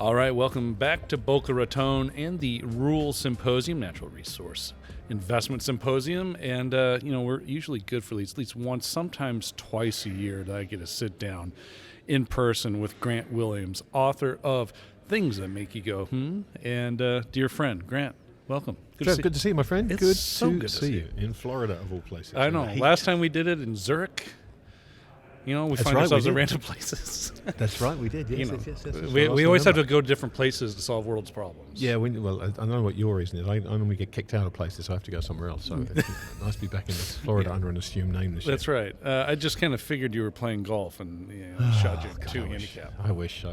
All right, welcome back to Boca Raton and the Rule Symposium, Natural Resource Investment Symposium. And, we're usually good for at least once, sometimes twice a year that I get to sit down in person with Grant Williams, author of Things That Make You Go, and dear friend, Grant, welcome. Good to see you, my friend. It's good so to good to see you in Florida, of all places. I know. Last time we did it in Zurich. We That's find right, ourselves we in did. random places. That's right, we did. Yes, yes. We always have to go to different places to solve world's problems. Yeah, I know what your reason is. I normally get kicked out of places, so I have to go somewhere else. So it's nice to be back in Florida under an assumed name this year. That's right. I just kind of figured you were playing golf and shot you two handicap. I wish.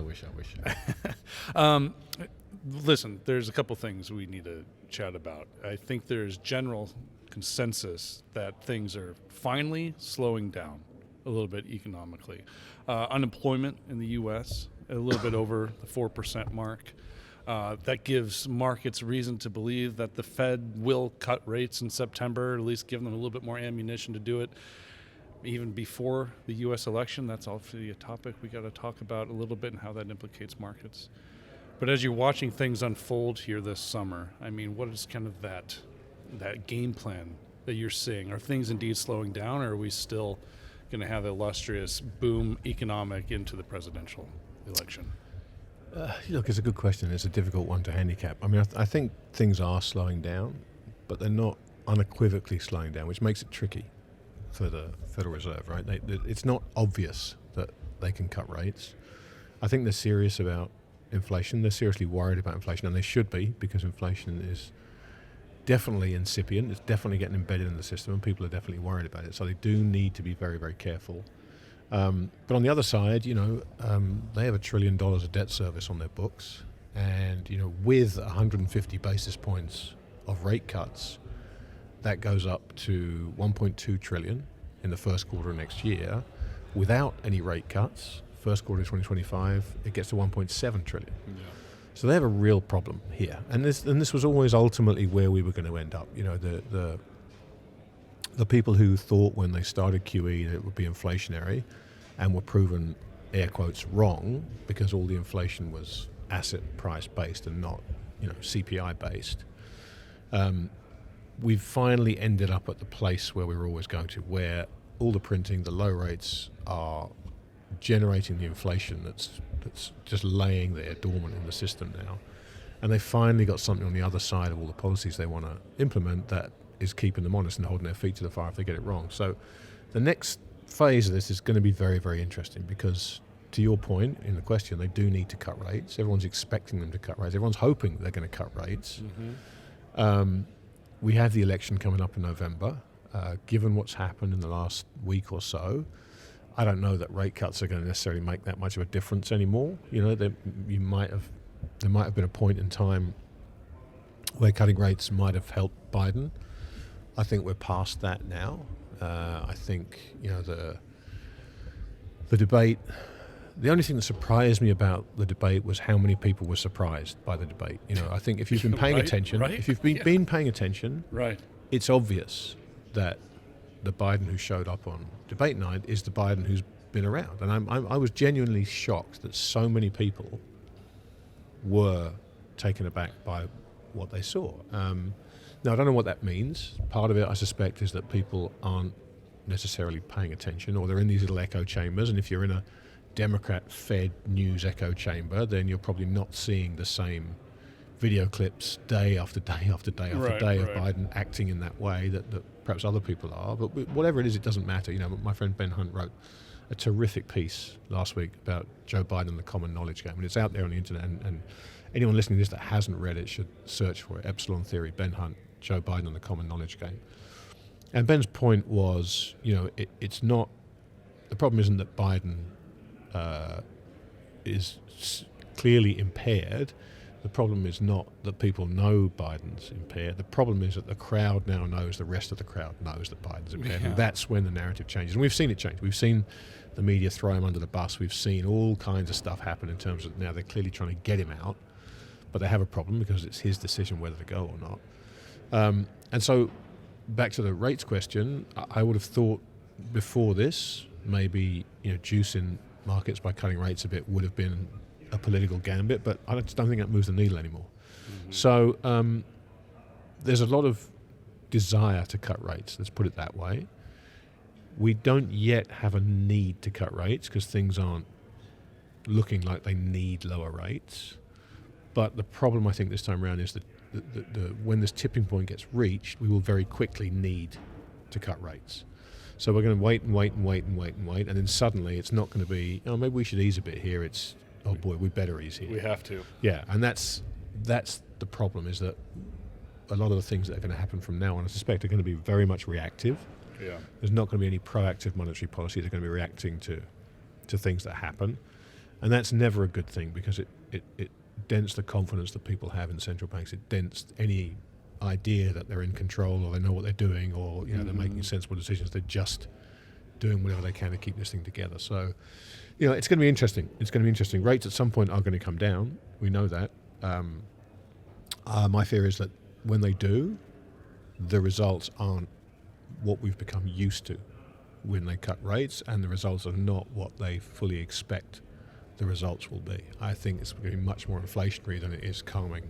Listen, there's a couple things we need to chat about. I think there's general consensus that things are finally slowing down a little bit economically. Unemployment in the U.S. a little bit over the 4% mark. That gives markets reason to believe that the Fed will cut rates in September, at least give them a little bit more ammunition to do it. Even before the U.S. election, that's obviously a topic we got to talk about a little bit and how that implicates markets. But as you're watching things unfold here this summer, I mean, what is kind of that game plan that you're seeing? Are things indeed slowing down, or are we still going to have the illustrious boom economic into the presidential election? Look, it's a good question. It's a difficult one to handicap. I mean, I think things are slowing down, but they're not unequivocally slowing down, which makes it tricky for the Federal Reserve, right? It's not obvious that they can cut rates. I think they're serious about inflation. They're seriously worried about inflation, and they should be, because inflation is definitely incipient. It's definitely getting embedded in the system, and people are definitely worried about it. So they do need to be very, very careful. But on the other side, they have $1 trillion of debt service on their books, and with 150 basis points of rate cuts, that goes up to 1.2 trillion in the first quarter of next year. Without any rate cuts, first quarter of 2025, it gets to 1.7 trillion. Yeah. So they have a real problem here, and this was always ultimately where we were going to end up. The people who thought when they started QE that it would be inflationary, and were proven, air quotes, wrong, because all the inflation was asset price based and not, CPI based. We've finally ended up at the place where we were always going to, where all the printing, the low rates are generating the inflation that's just laying there dormant in the system now. And they finally got something on the other side of all the policies they want to implement that is keeping them honest and holding their feet to the fire if they get it wrong. So the next phase of this is going to be very, very interesting, because to your point in the question, they do need to cut rates. Everyone's expecting them to cut rates. Everyone's hoping they're going to cut rates. Mm-hmm. We have the election coming up in November. Given what's happened in the last week or so, I don't know that rate cuts are going to necessarily make that much of a difference anymore. There might have been a point in time where cutting rates might have helped Biden. I think we're past that now. I think the debate. The only thing that surprised me about the debate was how many people were surprised by the debate. I think if you've been paying attention, if you've been paying attention, it's obvious that the Biden who showed up on debate night is the Biden who's been around. And I was genuinely shocked that so many people were taken aback by what they saw. Now, I don't know what that means. Part of it, I suspect, is that people aren't necessarily paying attention, or they're in these little echo chambers. And if you're in a Democrat-fed news echo chamber, then you're probably not seeing the same video clips day after day after day after day of Biden acting in that way that perhaps other people are. But whatever it is, it doesn't matter. My friend Ben Hunt wrote a terrific piece last week about Joe Biden and the common knowledge game, and it's out there on the internet, and anyone listening to this that hasn't read it should search for it. Epsilon Theory, Ben Hunt, Joe Biden and the common knowledge game. And Ben's point was, it's not, the problem isn't that Biden is clearly impaired. The problem is not that people know Biden's impaired. The problem is that the crowd now knows, the rest of the crowd knows that Biden's impaired. Yeah. And that's when the narrative changes. And we've seen it change. We've seen the media throw him under the bus. We've seen all kinds of stuff happen in terms of now they're clearly trying to get him out, but they have a problem because it's his decision whether to go or not. And so back to the rates question, I would have thought before this, maybe juicing markets by cutting rates a bit would have been a political gambit, but I just don't think that moves the needle anymore. Mm-hmm. So there's a lot of desire to cut rates, let's put it that way. We don't yet have a need to cut rates because things aren't looking like they need lower rates. But the problem I think this time around is that when this tipping point gets reached, we will very quickly need to cut rates. So we're going to wait, and then suddenly it's not going to be, oh, maybe we should ease a bit here. It's, oh boy, we better ease here. We have to. Yeah, and that's the problem, is that a lot of the things that are going to happen from now on, I suspect, are going to be very much reactive. Yeah. There's not going to be any proactive monetary policy. They're going to be reacting to things that happen. And that's never a good thing, because it dents the confidence that people have in central banks. It dents any idea that they're in control, or they know what they're doing, or they're making sensible decisions. They're just doing whatever they can to keep this thing together. So, it's going to be interesting. It's going to be interesting. Rates at some point are going to come down. We know that. My fear is that when they do, the results aren't what we've become used to when they cut rates, and the results are not what they fully expect the results will be. I think it's going to be much more inflationary than it is calming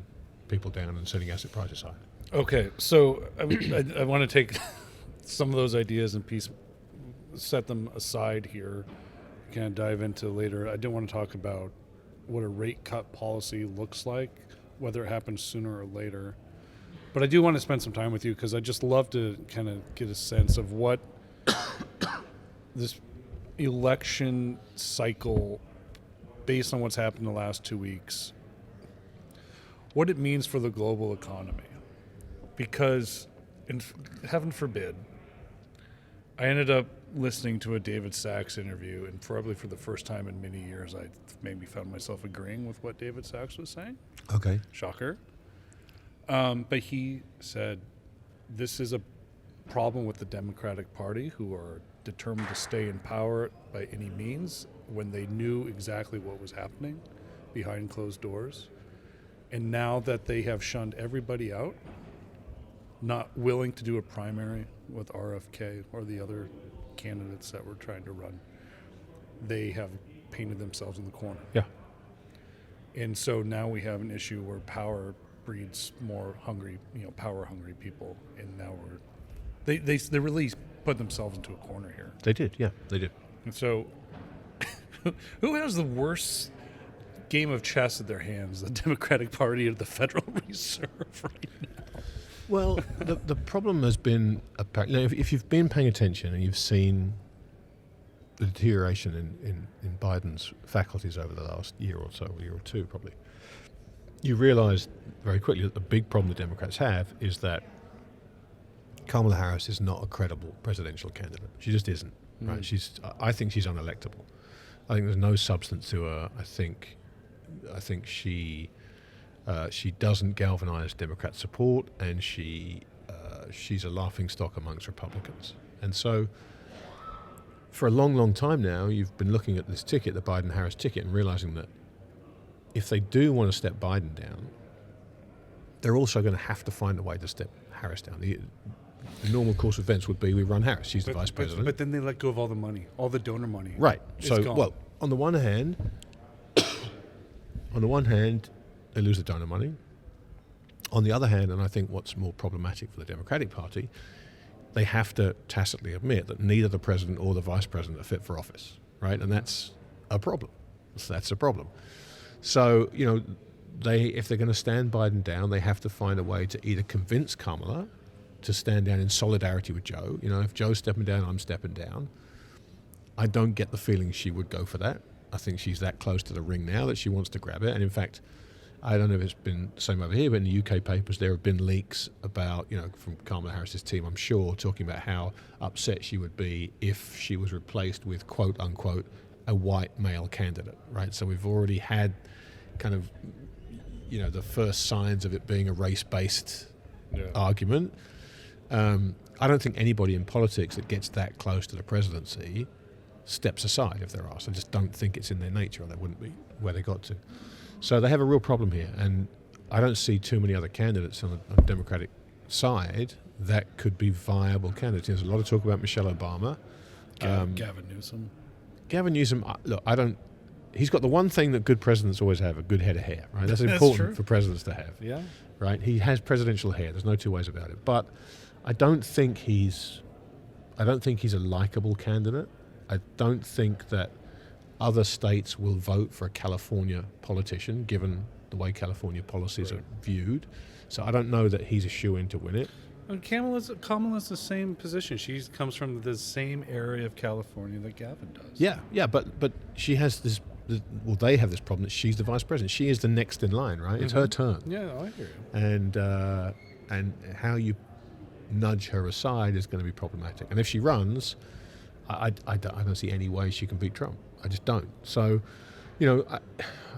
people down and setting asset prices high. Okay, so I want to take some of those ideas and set them aside here, kind of dive into later. I do want to talk about what a rate cut policy looks like, whether it happens sooner or later. But I do want to spend some time with you, because I just love to kind of get a sense of what this election cycle, based on what's happened in the last 2 weeks, what it means for the global economy. Because, heaven forbid, I ended up listening to a David Sachs interview, and probably for the first time in many years, I maybe found myself agreeing with what David Sachs was saying. Okay. Shocker. But he said, this is a problem with the Democratic Party, who are determined to stay in power by any means, when they knew exactly what was happening behind closed doors. And now that they have shunned everybody out, not willing to do a primary with RFK or the other candidates that were trying to run, they have painted themselves in the corner. Yeah. And so now we have an issue where power breeds more hungry, power-hungry people, and now they really put themselves into a corner here. They did, yeah, they did. And so, who has the worst game of chess at their hands, the Democratic Party or the Federal Reserve right now? Well, the problem has been, if you've been paying attention and you've seen the deterioration in Biden's faculties over the last year or so, a year or two probably, you realise very quickly that the big problem the Democrats have is that Kamala Harris is not a credible presidential candidate. She just isn't. Right? I think she's unelectable. I think there's no substance to her. I think she doesn't galvanize Democrat support, and she's a laughingstock amongst Republicans. And so, for a long, long time now, you've been looking at this ticket, the Biden-Harris ticket, and realizing that if they do want to step Biden down, they're also going to have to find a way to step Harris down. The normal course of events would be we run Harris. She's the vice president. But then they let go of all the money, all the donor money. Right. So, gone. well, on the one hand, they lose the donor money. On the other hand, and I think what's more problematic for the Democratic Party, they have to tacitly admit that neither the president or the vice president are fit for office, right? And that's a problem. That's a problem. So, if they're going to stand Biden down, they have to find a way to either convince Kamala to stand down in solidarity with Joe. If Joe's stepping down, I'm stepping down. I don't get the feeling she would go for that. I think she's that close to the ring now that she wants to grab it. And in fact, I don't know if it's been the same over here, but in the UK papers, there have been leaks about, from Kamala Harris's team, I'm sure, talking about how upset she would be if she was replaced with, quote unquote, a white male candidate, right? So we've already had kind of, the first signs of it being a race-based argument. I don't think anybody in politics that gets that close to the presidency steps aside if they're asked. I just don't think it's in their nature, or they wouldn't be where they got to. So they have a real problem here, and I don't see too many other candidates on the Democratic side that could be viable candidates. There's a lot of talk about Michelle Obama. Gavin Newsom. Gavin Newsom, look, I don't he's got the one thing that good presidents always have: a good head of hair. Right, that's important for presidents to have. Yeah. Right, he has presidential hair. There's no two ways about it. But I don't think he's a likable candidate. I don't think that other states will vote for a California politician, given the way California policies are viewed. So I don't know that he's a shoo-in to win it. And Kamala's the same position. She comes from the same area of California that Gavin does. Yeah, but she has this. Well, they have this problem that she's the vice president. She is the next in line, right? It's her turn. Yeah, I hear you. And how you nudge her aside is going to be problematic. And if she runs, I don't see any way she can beat Trump. I just don't. So,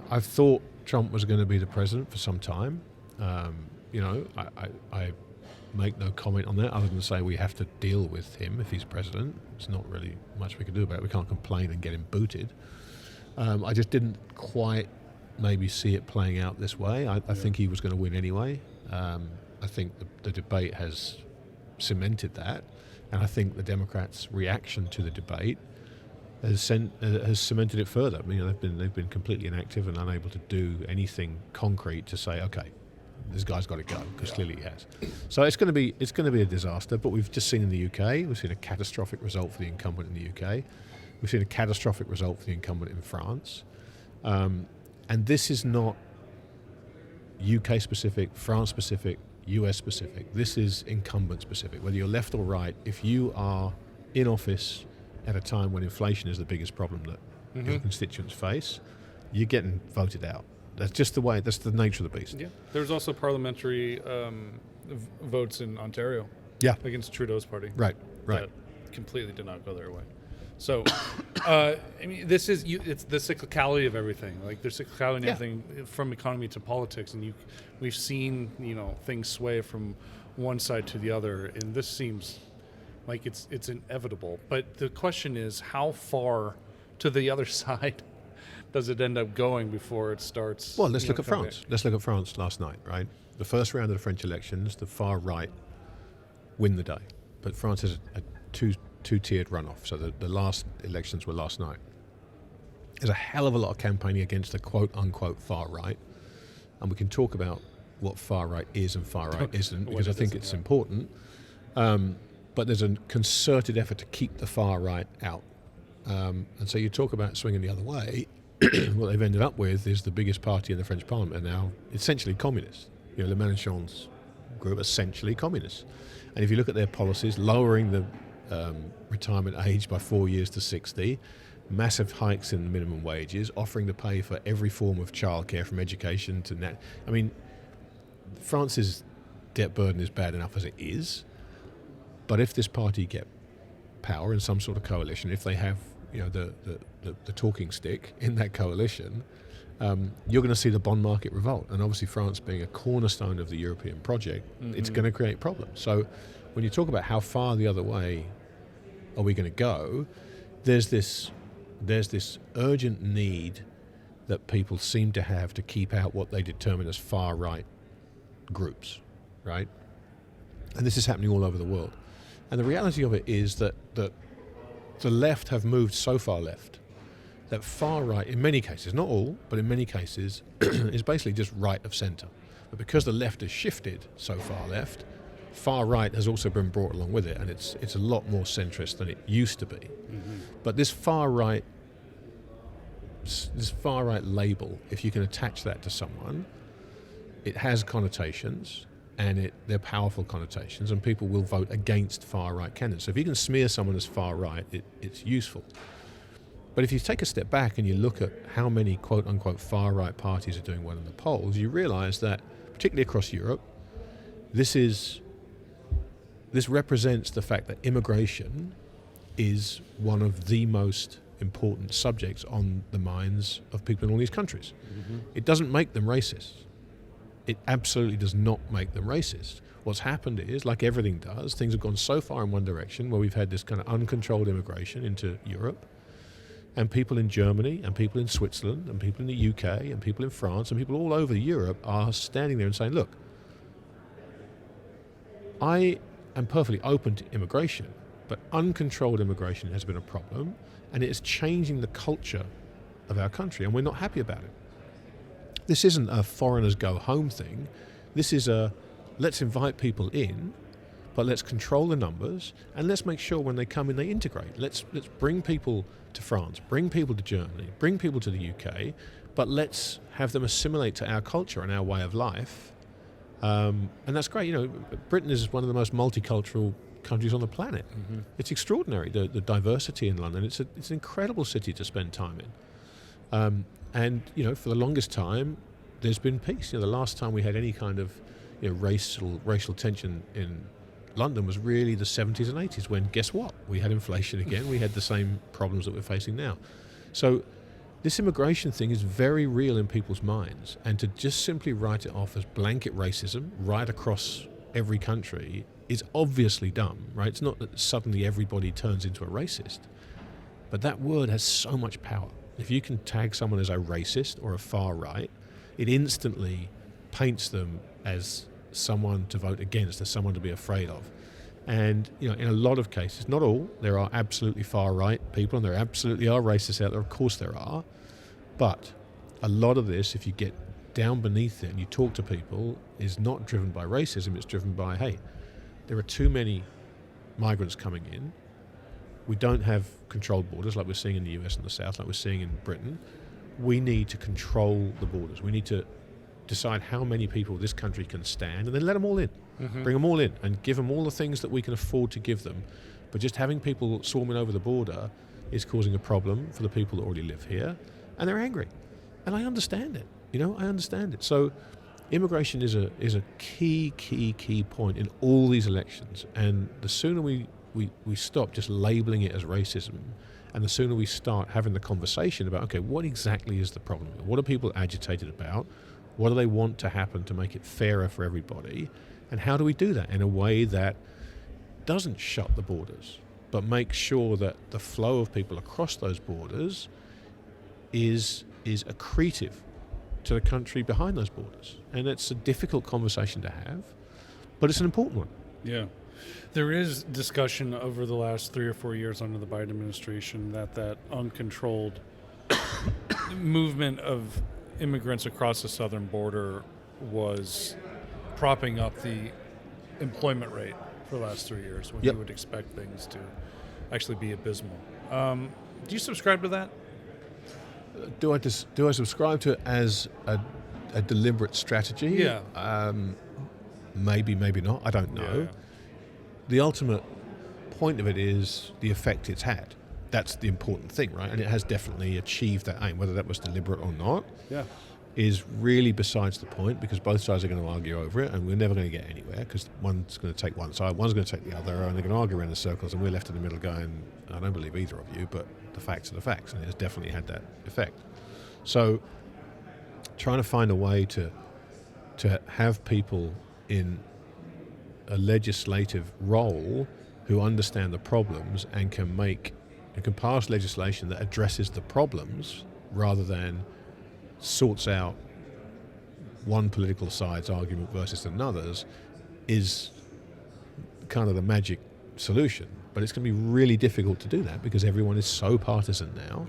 I've thought Trump was going to be the president for some time. I make no comment on that other than to say we have to deal with him if he's president. There's not really much we can do about it. We can't complain and get him booted. I just didn't quite maybe see it playing out this way. I think he was going to win anyway. I think the debate has cemented that, and I think the Democrats' reaction to the debate has cemented it further. I mean, they've been completely inactive and unable to do anything concrete to say, okay, this guy's got to go, because clearly he has. So it's going to be a disaster. But we've just seen in the UK, we've seen a catastrophic result for the incumbent in the UK. We've seen a catastrophic result for the incumbent in France. And this is not UK specific, France specific, US specific. This is incumbent specific. Whether you're left or right, if you are in office at a time when inflation is the biggest problem that your constituents face, you're getting voted out. That's just the way. That's the nature of the beast. Yeah. There's also parliamentary votes in Ontario. Yeah. Against Trudeau's party. Right. That completely did not go their way. So, I mean, it's the cyclicality of everything. Like there's cyclicality in everything, from economy to politics, and we've seen things sway from one side to the other, and this seems like it's inevitable. But the question is, how far to the other side does it end up going before it starts? Well, let's look at France. Let's look at France last night, right? The first round of the French elections, the far right win the day, but France has a two-tiered runoff. So the last elections were last night. There's a hell of a lot of campaigning against the quote-unquote far right, and we can talk about what far right is and far right isn't, because I think it's important. But there's a concerted effort to keep the far right out. And so you talk about swinging the other way, what they've ended up with is the biggest party in the French parliament are now essentially communist. Le Mélenchon's group are essentially communists. And if you look at their policies, lowering the retirement age by 4 years to 60, massive hikes in minimum wages, offering to pay for every form of childcare from education to I mean, France's debt burden is bad enough as it is, but if this party get power in some sort of coalition, if they have the talking stick in that coalition, you're going to see the bond market revolt. And obviously France being a cornerstone of the European project, it's going to create problems. So when you talk about how far the other way are we going to go, there's this urgent need that people seem to have to keep out what they determine as far right groups, right? And this is happening all over the world. And the reality of it is that the left have moved so far left that far right, in many cases, not all, but in many cases, is basically just right of centre. But because the left has shifted so far left, far right has also been brought along with it, and it's a lot more centrist than it used to be. Mm-hmm. But this far right label, if you can attach that to someone, it has connotations, and they're powerful connotations, and people will vote against far right candidates. So if you can smear someone as far right, it's useful. But if you take a step back and you look at how many quote unquote far right parties are doing well in the polls, you realise that, particularly across Europe, this represents the fact that immigration is one of the most important subjects on the minds of people in all these countries. Mm-hmm. It doesn't make them racist. It absolutely does not make them racist. What's happened is, like everything does, things have gone so far in one direction where we've had this kind of uncontrolled immigration into Europe, and people in Germany and people in Switzerland and people in the UK and people in France and people all over Europe are standing there and saying, look, I am perfectly open to immigration, but uncontrolled immigration has been a problem, and it is changing the culture of our country, and we're not happy about it. This isn't a foreigners go home thing. This is a let's invite people in, but let's control the numbers, and let's make sure when they come in they integrate. Let's bring people to France, bring people to Germany, bring people to the UK, but let's have them assimilate to our culture and our way of life. And that's great. You know, Britain is one of the most multicultural countries on the planet. Mm-hmm. It's extraordinary, the diversity in London. It's an incredible city to spend time in. And, you know, for the longest time, there's been peace. You know, the last time we had any kind of, you know, racial tension in London was really the 70s and 80s, when, guess what? We had inflation again. We had the same problems that we're facing now. So this immigration thing is very real in people's minds. And to just simply write it off as blanket racism right across every country is obviously dumb, right? It's not that suddenly everybody turns into a racist. But that word has so much power. If you can tag someone as a racist or a far right, it instantly paints them as someone to vote against, as someone to be afraid of. And, you know, in a lot of cases, not all, there are absolutely far right people, and there absolutely are racists out there, of course there are. But a lot of this, if you get down beneath it and you talk to people, is not driven by racism, it's driven by, hey, there are too many migrants coming in. We don't have controlled borders like we're seeing in the US and the South, like we're seeing in Britain. We need to control the borders. We need to decide how many people this country can stand, and then let them all in. Mm-hmm. Bring them all in and give them all the things that we can afford to give them. But just having people swarming over the border is causing a problem for the people that already live here, and they're angry. And I understand it. You know, I understand it. So immigration is a key point in all these elections. And the sooner we stop just labeling it as racism, and the sooner we start having the conversation about, okay, what exactly is the problem? What are people agitated about? What do they want to happen to make it fairer for everybody? And how do we do that in a way that doesn't shut the borders, but makes sure that the flow of people across those borders is accretive to the country behind those borders? And it's a difficult conversation to have, but it's an important one. Yeah. There is discussion over the last 3 or 4 years under the Biden administration that uncontrolled movement of immigrants across the southern border was propping up the employment rate for the last 3 years, when you would expect things to actually be abysmal. Do you subscribe to that? Do I subscribe to it as a deliberate strategy? Yeah. Maybe not. I don't know. Yeah. The ultimate point of it is the effect it's had. That's the important thing, right? And it has definitely achieved that aim. Whether that was deliberate or not is really besides the point, because both sides are going to argue over it, and we're never going to get anywhere, because one's going to take one side, one's going to take the other, and they're going to argue around the circles, and we're left in the middle going, I don't believe either of you, but the facts are the facts, and it has definitely had that effect. So trying to find a way to have people in a legislative role who understand the problems and can pass legislation that addresses the problems rather than sorts out one political side's argument versus another's is kind of the magic solution. But it's going to be really difficult to do that because everyone is so partisan now,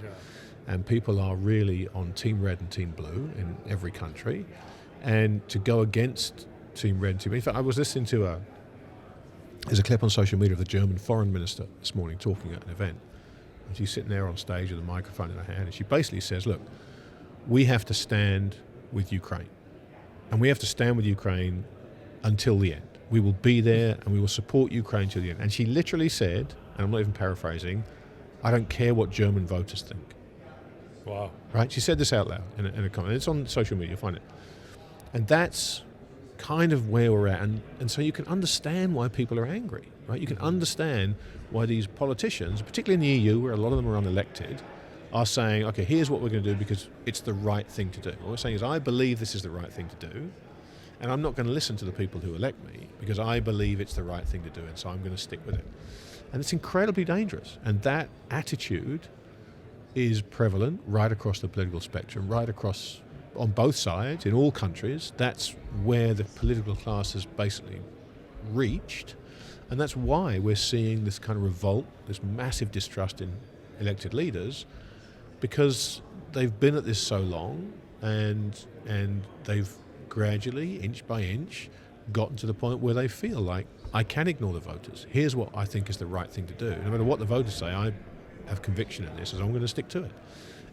and people are really on Team Red and Team Blue in every country. And to go against Team Red and Team Blue, in fact, I was listening to there's a clip on social media of the German foreign minister this morning talking at an event. And she's sitting there on stage with a microphone in her hand, and she basically says, look, we have to stand with Ukraine. And we have to stand with Ukraine until the end. We will be there and we will support Ukraine to the end. And she literally said, and I'm not even paraphrasing, I don't care what German voters think. Wow. Right? She said this out loud in a comment. It's on social media, you'll find it. And that's kind of where we're at. And so you can understand why people are angry, right? You can understand why these politicians, particularly in the EU, where a lot of them are unelected, are saying, okay, here's what we're going to do because it's the right thing to do. What we're saying is, I believe this is the right thing to do, and I'm not going to listen to the people who elect me because I believe it's the right thing to do, and so I'm going to stick with it. And it's incredibly dangerous. And that attitude is prevalent right across the political spectrum, right across on both sides, in all countries. That's where the political class has basically reached. And that's why we're seeing this kind of revolt, this massive distrust in elected leaders, because they've been at this so long, and they've gradually, inch by inch, gotten to the point where they feel like, I can ignore the voters. Here's what I think is the right thing to do. No matter what the voters say, I have conviction in this, as I'm going to stick to it.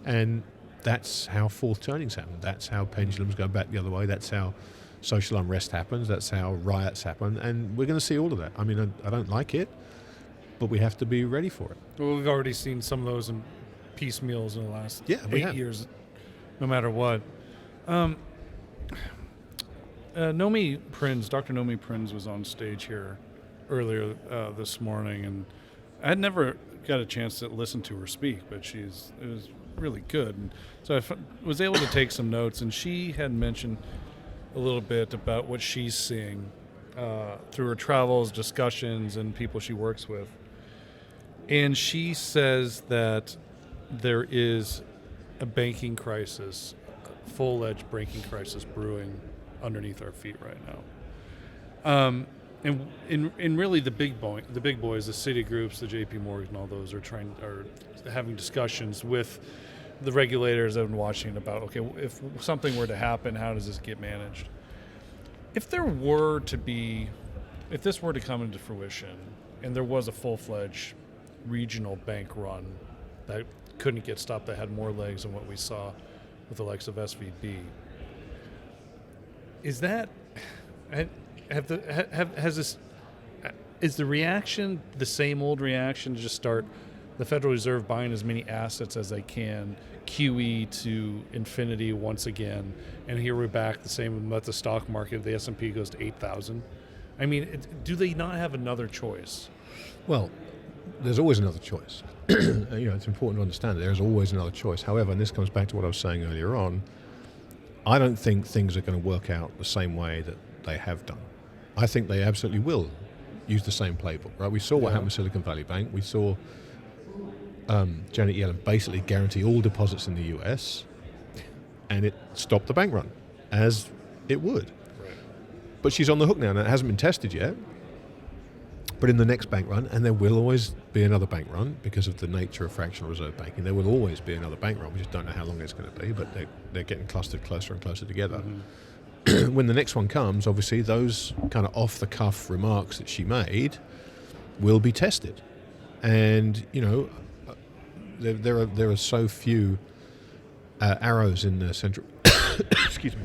And that's how fourth turnings happen. That's how pendulums go back the other way. That's how social unrest happens. That's how riots happen. And we're going to see all of that. I mean, I don't like it, but we have to be ready for it. Well, we've already seen some of those in piecemeals in the last 8 years, no matter what. Nomi Prinz, Dr. Nomi Prinz was on stage here earlier this morning, and I had never got a chance to listen to her speak, but it was really good. And so I was able to take some notes, and she had mentioned a little bit about what she's seeing through her travels, discussions, and people she works with. And she says that there is a banking crisis, a full-fledged banking crisis brewing underneath our feet right now. And really the big boys, the Citigroups, the JP Morgan, all those are having discussions with the regulators in Washington about, okay, if something were to happen, how does this get managed? If this were to come into fruition and there was a full-fledged regional bank run that couldn't get stopped, that had more legs than what we saw with the likes of SVB, is the reaction the same old reaction to just start the Federal Reserve buying as many assets as they can, QE to infinity once again, and here we're back the same with the stock market, the S&P goes to 8,000? I mean, do they not have another choice? Well, there's always another choice. It's important to understand that there's always another choice. However, and this comes back to what I was saying earlier on, I don't think things are going to work out the same way that they have done. I think they absolutely will use the same playbook, right? We saw what happened with Silicon Valley Bank. We saw Janet Yellen basically guarantee all deposits in the US, and it stopped the bank run, as it would. Right. But she's on the hook now, and it hasn't been tested yet. But in the next bank run, and there will always be another bank run because of the nature of fractional reserve banking, there will always be another bank run. We just don't know how long it's going to be, but they're getting clustered closer and closer together. Mm-hmm. When the next one comes, obviously those kind of off-the-cuff remarks that she made will be tested. And, there are so few arrows in the central... excuse me.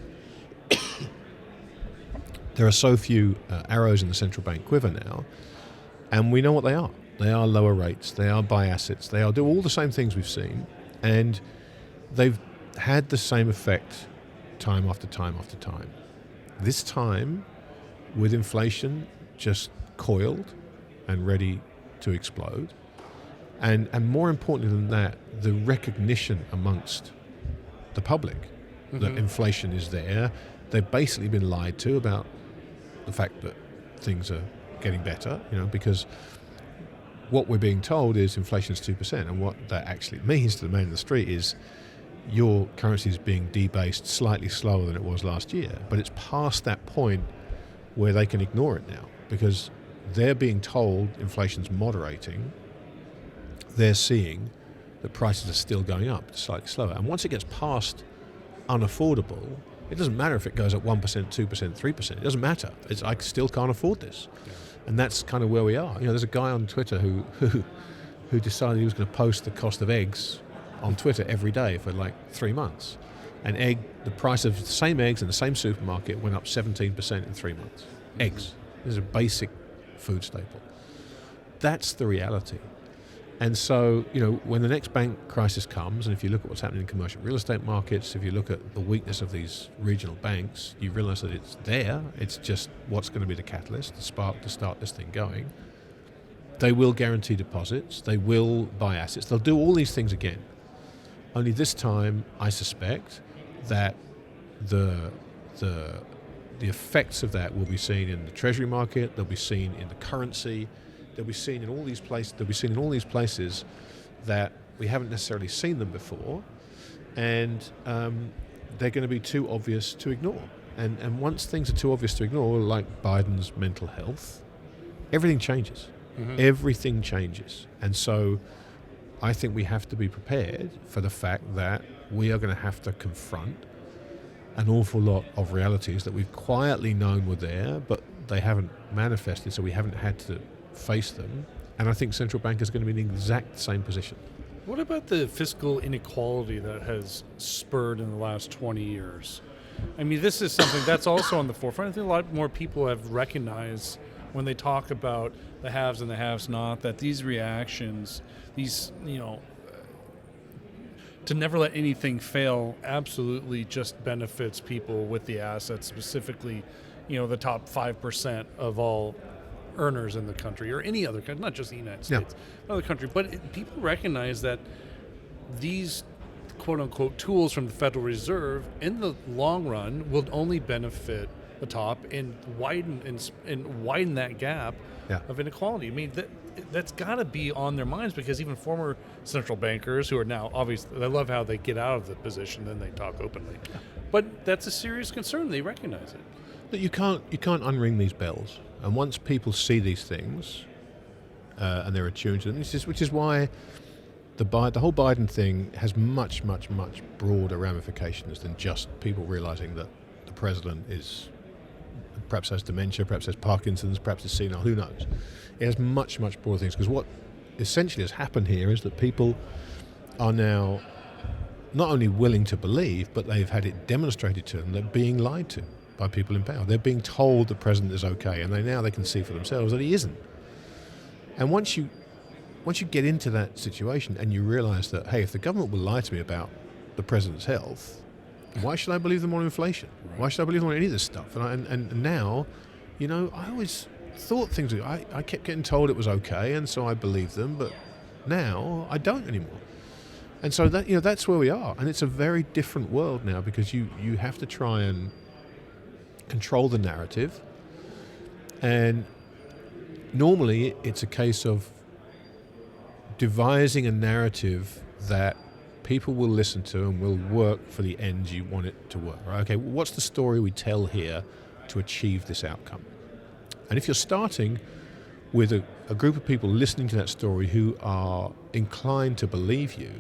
There are so few arrows in the central bank quiver now, and we know what they are. They are lower rates, they are buy assets, they are do all the same things we've seen, and they've had the same effect time after time after time. This time, with inflation just coiled and ready to explode, and more importantly than that, the recognition amongst the public that inflation is there. They've basically been lied to about the fact that things are getting better, because what we're being told is inflation is 2%, and what that actually means to the man in the street is your currency is being debased slightly slower than it was last year. But it's past that point where they can ignore it now, because they're being told inflation's moderating. They're seeing that prices are still going up slightly slower. And once it gets past unaffordable, it doesn't matter if it goes up 1%, 2%, 3%. It doesn't matter. I still can't afford this. Yeah. And that's kind of where we are. There's a guy on Twitter who decided he was going to post the cost of eggs on Twitter every day for like 3 months. And the price of the same eggs in the same supermarket went up 17% in 3 months. Eggs. This is a basic food staple. That's the reality. And so, when the next bank crisis comes, and if you look at what's happening in commercial real estate markets, if you look at the weakness of these regional banks, you realize that it's there. It's just what's going to be the catalyst, the spark to start this thing going. They will guarantee deposits. They will buy assets. They'll do all these things again. Only this time, I suspect that the effects of that will be seen in the treasury market. They'll be seen in the currency. They'll be seen in all these places. They'll be seen in all these places that we haven't necessarily seen them before, and they're going to be too obvious to ignore. And once things are too obvious to ignore, like Biden's mental health, everything changes. Mm-hmm. Everything changes. And so I think we have to be prepared for the fact that we are going to have to confront an awful lot of realities that we've quietly known were there, but they haven't manifested, so we haven't had to face them. And I think central bankers are going to be in the exact same position. What about the fiscal inequality that has spurred in the last 20 years? I mean, this is something that's also on the forefront. I think a lot more people have recognized when they talk about the haves and the haves not, that these reactions, these, to never let anything fail absolutely just benefits people with the assets, specifically, the top 5% of all earners in the country, or any other country, not just the United States, other country. But people recognize that these quote-unquote tools from the Federal Reserve in the long run will only benefit the top and widen that gap of inequality. I mean, that's got to be on their minds, because even former central bankers who are now, obviously, I love how they get out of the position and they talk openly. But that's a serious concern. They recognize it. But you can't unring these bells. And once people see these things and they're attuned to them, which is why the whole Biden thing has much, much, much broader ramifications than just people realizing that the president perhaps has dementia, perhaps has Parkinson's, perhaps is senile, who knows. It has much, much broader things, because what essentially has happened here is that people are now not only willing to believe, but they've had it demonstrated to them they're being lied to by people in power. They're being told the president is okay, and they can see for themselves that he isn't. And once you get into that situation and you realize that, hey, if the government will lie to me about the president's health, why should I believe them on inflation? Right. Why should I believe them on any of this stuff? And now, I always thought things. I kept getting told it was okay, and so I believed them. But now I don't anymore. And so that's where we are. And it's a very different world now, because you have to try and control the narrative. And normally it's a case of devising a narrative that people will listen to and will work for the ends you want it to work. Right? Okay, what's the story we tell here to achieve this outcome? And if you're starting with a group of people listening to that story who are inclined to believe you,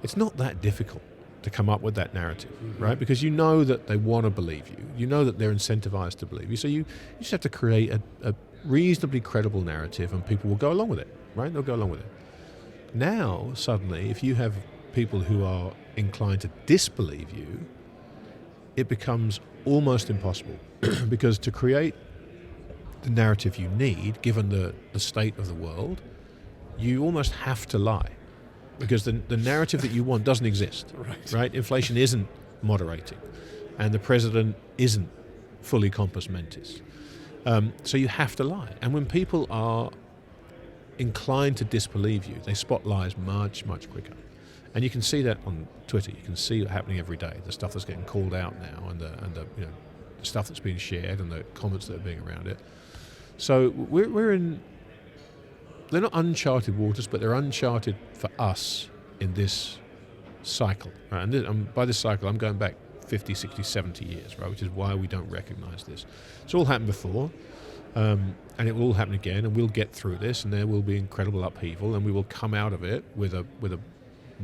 it's not that difficult to come up with that narrative, right? Because you know that they want to believe you. You know that they're incentivized to believe you. So you just have to create a reasonably credible narrative, and people will go along with it, right? They'll go along with it. Now, suddenly, if you have people who are inclined to disbelieve you, it becomes almost impossible because to create the narrative you need, given the state of the world, you almost have to lie, because the narrative that you want doesn't exist, right? Inflation isn't moderating, and the president isn't fully compos mentis. So you have to lie. And when people are inclined to disbelieve you, they spot lies much, much quicker. And you can see that on Twitter. You can see it happening every day. The stuff that's getting called out now, and the stuff that's being shared, and the comments that are being around it. So we're in. They're not uncharted waters, but they're uncharted for us in this cycle. Right? And by this cycle, I'm going back 50, 60, 70 years, right? Which is why we don't recognize this. It's all happened before, and it will all happen again, and we'll get through this, and there will be incredible upheaval, and we will come out of it with a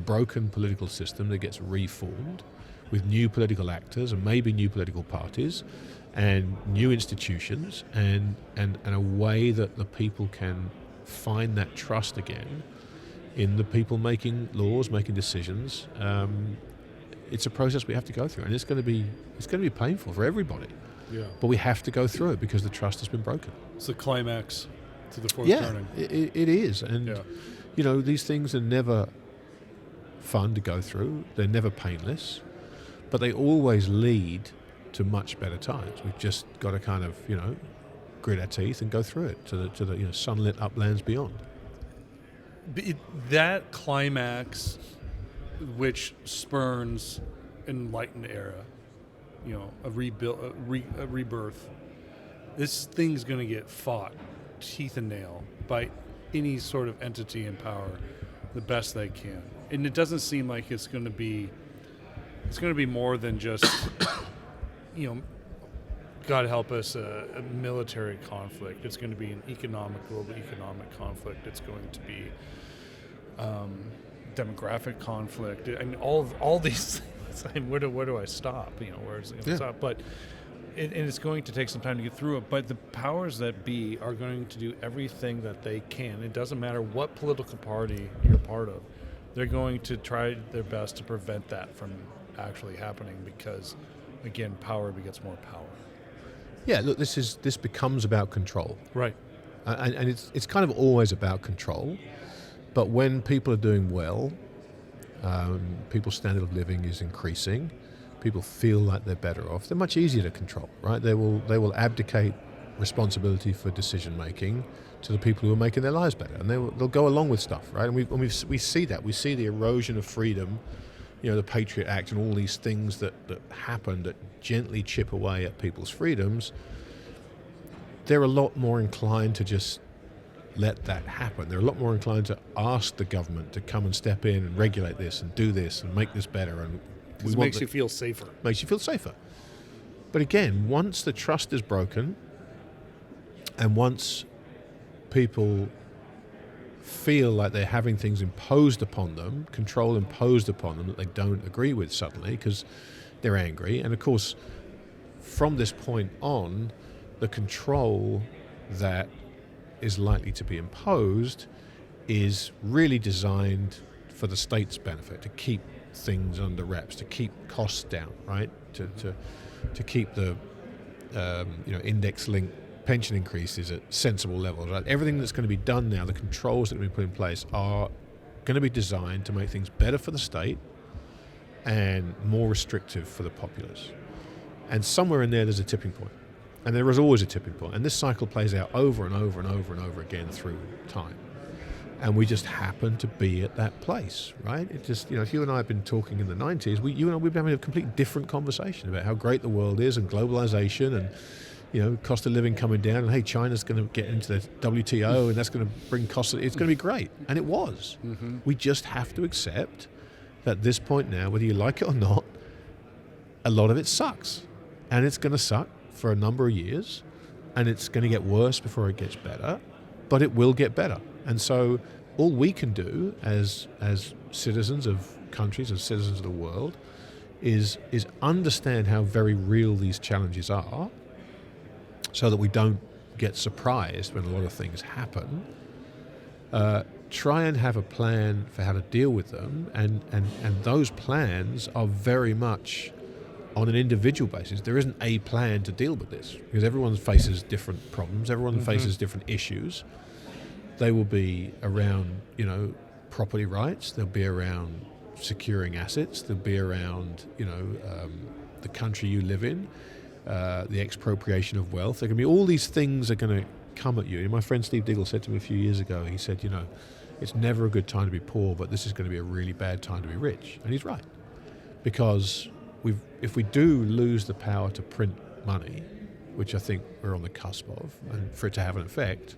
broken political system that gets reformed with new political actors and maybe new political parties and new institutions and a way that the people can find that trust again in the people making laws, making decisions. It's a process we have to go through, and it's going to be painful for everybody. Yeah. But we have to go through it because the trust has been broken. It's the climax to the fourth turning. It is, and these things are never fun to go through. They're never painless, but they always lead to much better times. We've just got to kind of grit our teeth and go through it to the sunlit uplands beyond. That climax, which spurns an enlightened era, a rebirth. This thing's going to get fought teeth and nail by any sort of entity in power the best they can. And it doesn't seem like it's going to be more than just, God help us, a military conflict. It's going to be an global economic conflict. It's going to be demographic conflict, and all these things. And where do I stop? Where is it going to stop? But and it's going to take some time to get through it. But the powers that be are going to do everything that they can. It doesn't matter what political party you're part of. They're going to try their best to prevent that from actually happening because, again, power begets more power. Yeah, look, this becomes about control. Right. And it's kind of always about control. But when people are doing well, people's standard of living is increasing, people feel like they're better off, they're much easier to control, right? They will abdicate responsibility for decision making to the people who are making their lives better, and they'll go along with stuff, right? And we see that. We see the erosion of freedom, the Patriot Act and all these things that happen that gently chip away at people's freedoms. They're a lot more inclined to just let that happen. They're a lot more inclined to ask the government to come and step in and regulate this and do this and make this better. And it makes you feel safer. Makes you feel safer. But again, once the trust is broken and once people feel like they're having things imposed upon them, control imposed upon them that they don't agree with suddenly because they're angry. And of course, from this point on, the control that is likely to be imposed is really designed for the state's benefit, to keep things under wraps, to keep costs down, right? To keep the index-linked pension increases at sensible levels. Right? Everything that's going to be done now, the controls that are being put in place, are going to be designed to make things better for the state and more restrictive for the populace. And somewhere in there's a tipping point. And there is always a tipping point. And this cycle plays out over and over and over and over again through time. And we just happen to be at that place, right? It just, if you and I had been talking in the 90s, we've been having a completely different conversation about how great the world is and globalization and, cost of living coming down. And, hey, China's going to get into the WTO and that's going to bring costs. It's going to be great. And it was. Mm-hmm. We just have to accept that at this point now, whether you like it or not, a lot of it sucks. And it's going to suck for a number of years, and it's going to get worse before it gets better, but it will get better. And so all we can do as citizens of countries, as citizens of the world, is understand how very real these challenges are so that we don't get surprised when a lot of things happen. Try and have a plan for how to deal with them, and those plans are very much on an individual basis. There isn't a plan to deal with this because everyone faces different problems, everyone faces different issues. They will be around, property rights, they'll be around securing assets, they'll be around, the country you live in, the expropriation of wealth. There can be all these things are going to come at you. My friend Steve Diggle said to me a few years ago, he said, it's never a good time to be poor, but this is going to be a really bad time to be rich. And he's right. Because if we do lose the power to print money, which I think we're on the cusp of, and for it to have an effect,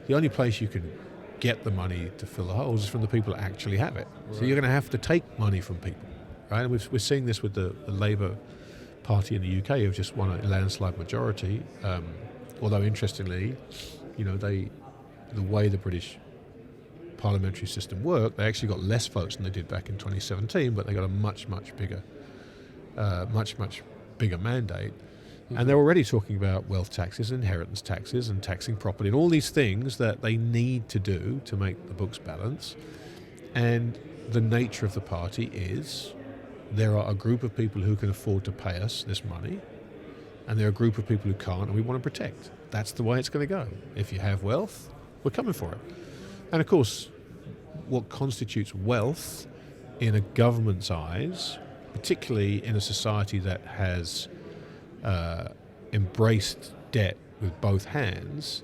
the only place you can get the money to fill the holes is from the people that actually have it. Right. So you're going to have to take money from people, right? And we're seeing this with the Labour Party in the UK, who've just won a landslide majority. Although interestingly, the way the British parliamentary system worked, they actually got less votes than they did back in 2017, but they got a much bigger mandate. Mm-hmm. And they're already talking about wealth taxes, inheritance taxes, and taxing property, and all these things that they need to do to make the books balance. And the nature of the party is there are a group of people who can afford to pay us this money, and there are a group of people who can't, and we want to protect. That's the way it's going to go. If you have wealth, we're coming for it. And of course, what constitutes wealth in a government's eyes, particularly in a society that has embraced debt with both hands,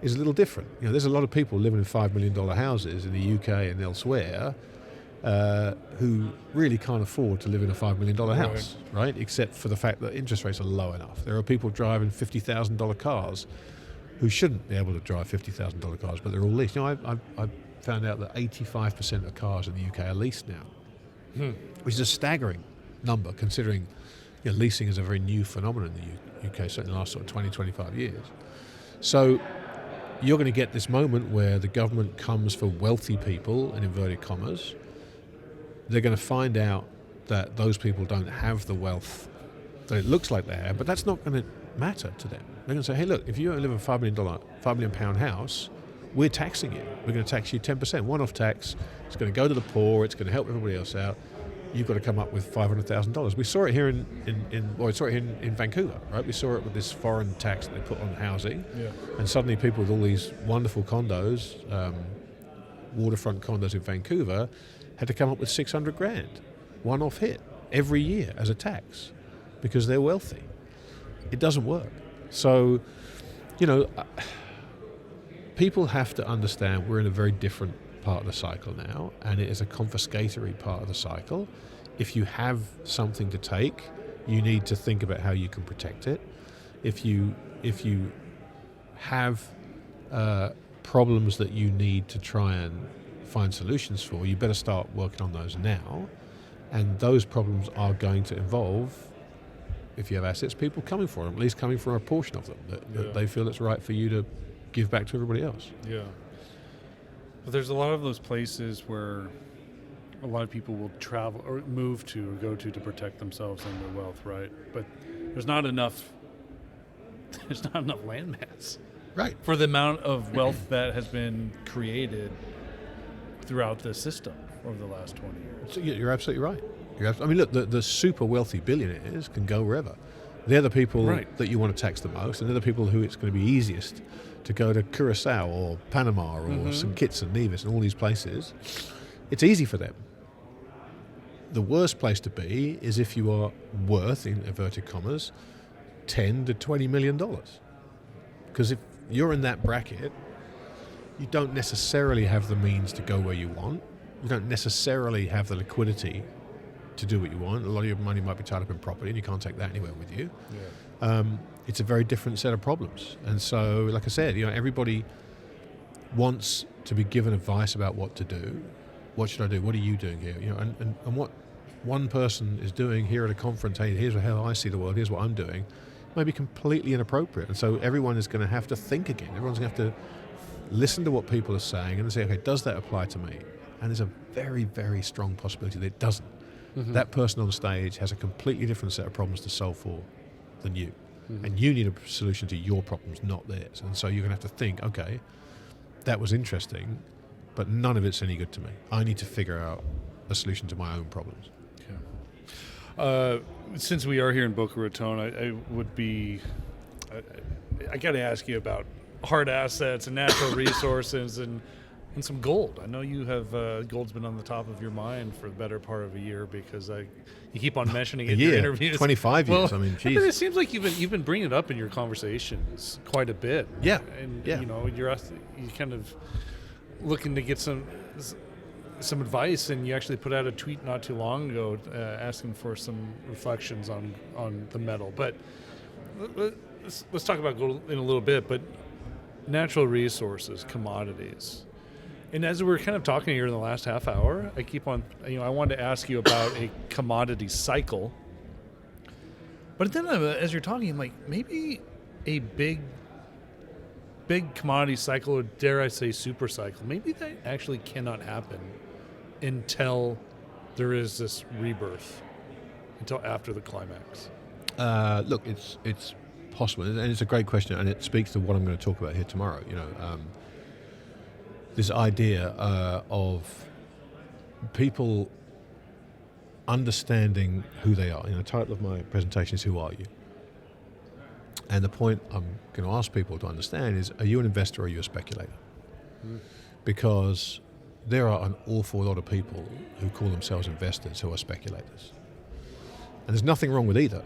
is a little different. There's a lot of people living in $5 million houses in the UK and elsewhere who really can't afford to live in a $5 million house, right? Except for the fact that interest rates are low enough. There are people driving $50,000 cars who shouldn't be able to drive $50,000 cars, but they're all leased. I've found out that 85% of cars in the UK are leased now, which is a staggering number considering leasing is a very new phenomenon in the UK, certainly in the last sort of 20, 25 years. So you're going to get this moment where the government comes for wealthy people, in inverted commas. They're going to find out that those people don't have the wealth that it looks like they have, but that's not going to matter to them. They're going to say, hey, look, if you live in a £5 million house, we're taxing you. We're going to tax you 10%, one-off tax. It's going to go to the poor. It's going to help everybody else out. You've got to come up with $500,000. We saw it here in Vancouver, right? We saw it with this foreign tax that they put on housing. Yeah. And suddenly people with all these wonderful condos, waterfront condos in Vancouver, had to come up with $600,000, one-off hit, every year as a tax, because they're wealthy. It doesn't work. So, people have to understand we're in a very different part of the cycle now, and it is a confiscatory part of the cycle. If you have something to take, you need to think about how you can protect it. If you have problems that you need to try and find solutions for, you better start working on those now. And those problems are going to involve, if you have assets, people coming for them, at least coming for a portion of them that they feel it's right for you to give back to everybody else. Yeah. But there's a lot of those places where a lot of people will travel or move to or go to protect themselves and their wealth, right? But there's not enough landmass, right, for the amount of wealth that has been created throughout the system over the last 20 years. So you're absolutely right. I mean, look, the super wealthy billionaires can go wherever. They're the people that you want to tax the most, and they're the people who it's going to be easiest to go to Curacao or Panama or St. Kitts and Nevis and all these places. It's easy for them. The worst place to be is if you are worth, in inverted commas, $10 to $20 million. Because if you're in that bracket, you don't necessarily have the means to go where you want. You don't necessarily have the liquidity to do what you want. A lot of your money might be tied up in property and you can't take that anywhere with you. Yeah. It's a very different set of problems. And so, like I said, everybody wants to be given advice about what to do. What should I do? What are you doing here? And what one person is doing here at a conference, hey, here's how I see the world, here's what I'm doing, may be completely inappropriate. And so everyone is going to have to think again. Everyone's going to have to listen to what people are saying and say, okay, does that apply to me? And there's a very, very strong possibility that it doesn't. Mm-hmm. That person on stage has a completely different set of problems to solve for than you. Mm-hmm. And you need a solution to your problems, not theirs. And so you're going to have to think, okay, that was interesting, but none of it's any good to me. I need to figure out a solution to my own problems. Yeah. Since we are here in Boca Raton, I got to ask you about hard assets and natural resources and some gold. I know you have gold's been on the top of your mind for the better part of a year because you keep on mentioning it in your interviews. 25 years. Well, I mean, geez. It seems like you've been bringing it up in your conversations quite a bit. Yeah. And you're kind of looking to get some advice, and you actually put out a tweet not too long ago asking for some reflections on the metal. But let's talk about gold in a little bit. But natural resources, commodities. And as we're kind of talking here in the last half hour, I wanted to ask you about a commodity cycle. But then as you're talking, I'm like, maybe a big commodity cycle, or dare I say super cycle, maybe that actually cannot happen until there is this rebirth, until after the climax. Look, it's possible, and it's a great question, and it speaks to what I'm going to talk about here tomorrow. This idea of people understanding who they are. The title of my presentation is "Who Are You?" And the point I'm going to ask people to understand is: are you an investor or are you a speculator? Because there are an awful lot of people who call themselves investors who are speculators, and there's nothing wrong with either.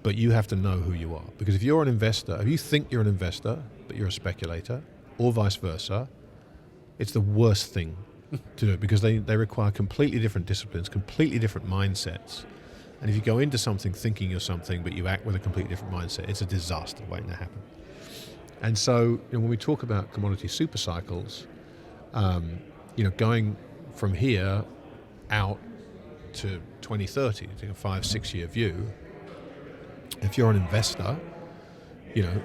But you have to know who you are, because if you're an investor, if you think you're an investor but you're a speculator, or vice versa, it's the worst thing to do, because they require completely different disciplines, completely different mindsets. And if you go into something thinking you're something, but you act with a completely different mindset, it's a disaster waiting to happen. And so, when we talk about commodity super cycles, going from here out to 2030, take a 5-6 year view, if you're an investor,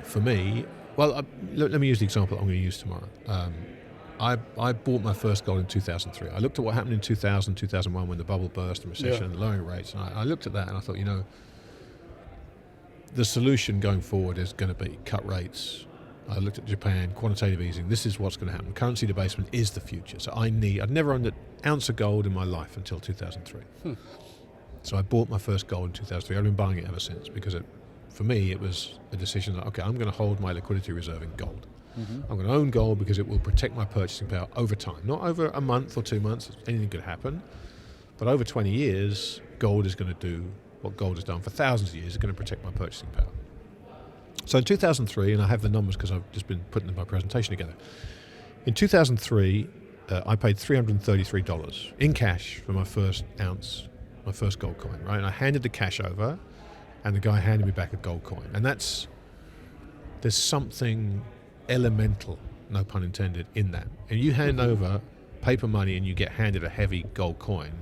for me, Well, let me use the example I'm going to use tomorrow. I bought my first gold in 2003. I looked at what happened in 2000, 2001 when the bubble burst and recession and lowering rates, and I looked at that and I thought, the solution going forward is going to be cut rates. I looked at Japan, quantitative easing. This is what's going to happen. Currency debasement is the future. So I'd never owned an ounce of gold in my life until 2003. So I bought my first gold in 2003. I've been buying it ever since because for me, it was a decision that, okay, I'm going to hold my liquidity reserve in gold. I'm going to own gold because it will protect my purchasing power over time. Not over a month or 2 months, anything could happen. But over 20 years, gold is going to do what gold has done for thousands of years. It's going to protect my purchasing power. So in 2003, and I have the numbers because I've just been putting my presentation together. In 2003, I paid $333 in cash for my first ounce, my first gold coin, right? And I handed the cash over, and the guy handed me back a gold coin. And there's something elemental, no pun intended, in that. And you hand over paper money and you get handed a heavy gold coin,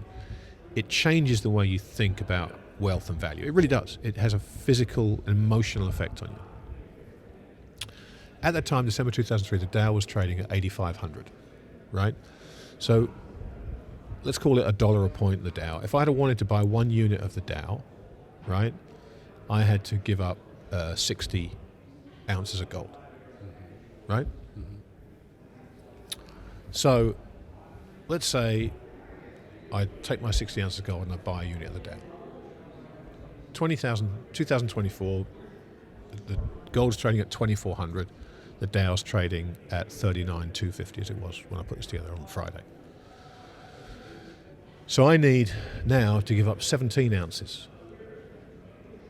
it changes the way you think about wealth and value. It really does. It has a physical and emotional effect on you. At that time, December 2003, the Dow was trading at 8,500, right? So let's call it $1 a point in the Dow. If I had wanted to buy 1 unit of the Dow, right, I had to give up 60 ounces of gold, right? So let's say I take my 60 ounces of gold and I buy a unit of the Dow. 2024, the gold's trading at 2,400. The Dow's trading at 39,250 as it was when I put this together on Friday. So I need now to give up 17 ounces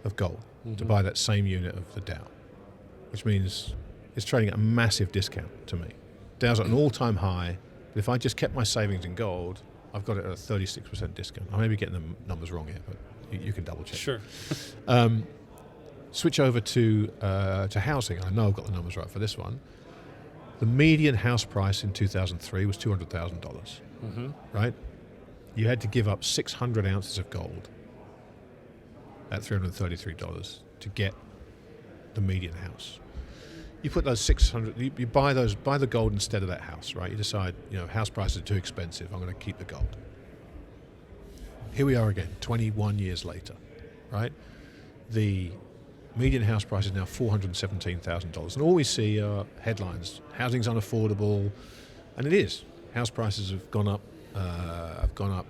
of gold to buy that same unit of the Dow, which means it's trading at a massive discount to me. Dow's at an all-time high, but if I just kept my savings in gold, I've got it at a 36% discount. I may be getting the numbers wrong here, but you can double check. Sure. Switch over to housing. I know I've got the numbers right for this one. The median house price in 2003 was $200,000, right? You had to give up 600 ounces of gold at $333 to get the median house. You put those 600, you buy the gold instead of that house, right? You decide, house prices are too expensive, I'm going to keep the gold. Here we are again, 21 years later, right? The median house price is now $417,000. And all we see are headlines, housing's unaffordable, and it is. House prices have gone up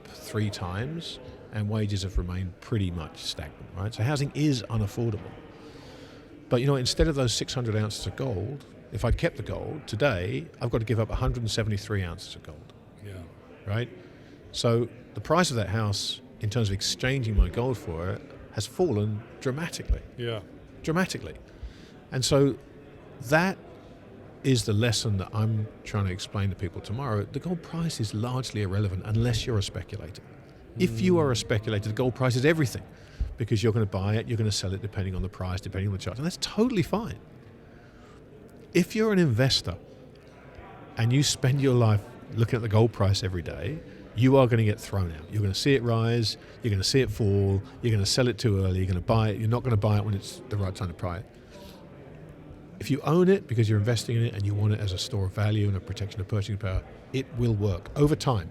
3 times, and wages have remained pretty much stagnant, right? So housing is unaffordable. But instead of those 600 ounces of gold, if I'd kept the gold, today I've got to give up 173 ounces of gold. Yeah. Right? So the price of that house, in terms of exchanging my gold for it, has fallen dramatically. Yeah. Dramatically. And so that is the lesson that I'm trying to explain to people tomorrow. The gold price is largely irrelevant unless you're a speculator. If you are a speculator, the gold price is everything, because you're going to buy it, you're going to sell it depending on the price, depending on the chart, and that's totally fine. If you're an investor and you spend your life looking at the gold price every day, you are going to get thrown out. You're going to see it rise, you're going to see it fall, you're going to sell it too early, you're going to buy it, you're not going to buy it when it's the right time to buy it. If you own it because you're investing in it and you want it as a store of value and a protection of purchasing power, it will work over time,